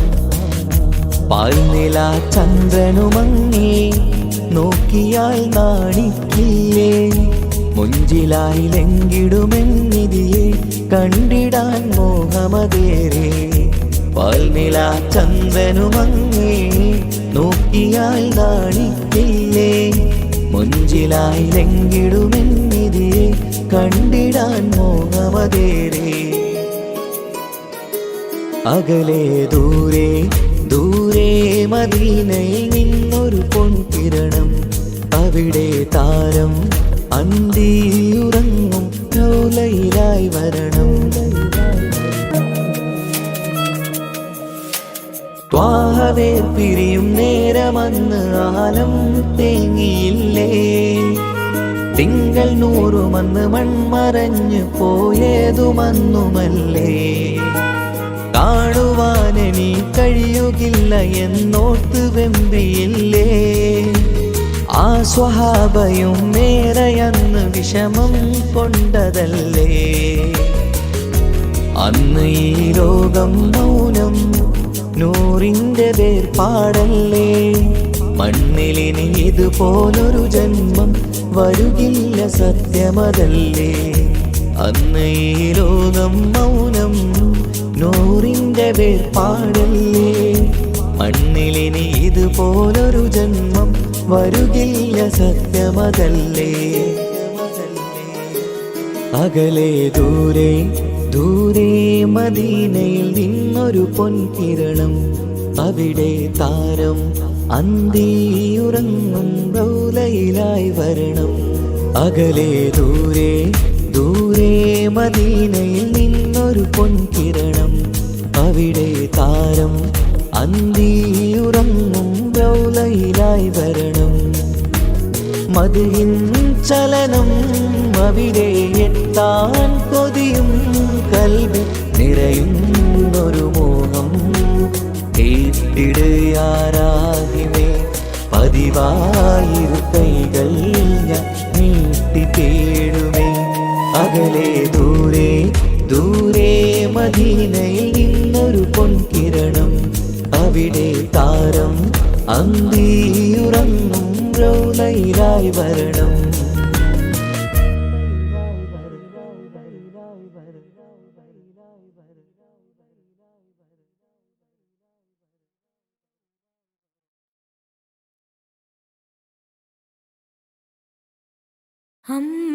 പാൽനില ചന്ദ്രനുമങ്ങി നോക്കിയാൽ നാണിക്കില്ലേ, മുഞ്ചിലായി ലംഘിടുമെന്നിതിയെ കണ്ടിടാൻ മോഹമതേറെ. പാൽനില ചന്ദ്രനുമങ്ങി നോക്കിയാൽ നാണിക്കില്ലേ, മുഞ്ചിലായി ലംഘിടുമെന്നിതിയെ കണ്ടിടാൻ മോഹമതേറെ. അകലെ ദൂരെ ദൂരെ മദീനയിൽ നിന്നൊരു പൊൻകിരണം, അവിടെ താരം അന്തിയുറങ്ങും റൗലയിലായി വരണം. ത്വാഹവേ പിരിയും നേരമന്ന് ആലം തേങ്ങിയില്ലേ, തിങ്കൾ നൂറുമന്ന് മൺമറഞ്ഞു പോയതുമന്നുമല്ലേ. കാണുവാനെനി കഴിയുകില്ല എന്നോർത്ത് വെമ്പിയില്ലേ, ആ സ്വഹാബയും മേറയന്ന് വിഷമം കൊണ്ടതല്ലേ. അന്ന് ഈ ലോകം മൗനം നൂറിൻ്റെ വേർപാടല്ലേ, മണ്ണിലിനി ഇതുപോലൊരു ജന്മം വരുകില്ല സത്യമതല്ലേ. അന്ന് ഈ ലോകം മൗനം നൂറിൻ്റെ വേർപാടല്ലേ, മണ്ണിലിനി ഇതുപോലൊരു ജന്മം വരുകില്ല സത്യമതല്ലേ. അകലെ ദൂരെ ദൂരെ മദീനയിൽ നിന്നൊരു പൊൻകിരണം, അവിടെ താരം അന്തിയുറങ്ങും റൗലയിലായി വരണം. അകലെ ദൂരെ ദൂരെ മദീനയിൽ നിന്നൊരു പൊൻകിരണം, അവിടെ താരം അന്തിയുറങ്ങും റൗലയിലായി വരണം. മദിഹിൻ ചലനം അവിടെ എത്താൻ കൊതിയും കൽബിൽ നിറയുന്നൊരു മോഹം. കേട്ടിടയാരാഹിമേ പതിവായിരു കൈകൾ ഞാൻ നീട്ടി തേടുമേ. അകലെ ദൂരെ ദൂരെ മദീനയിൽ നിന്നൊരു പൊൻകിരണം, അവിടെ താരം അന്തിയുറങ്ങും റൗലയിലായി വരണം. അമ്മ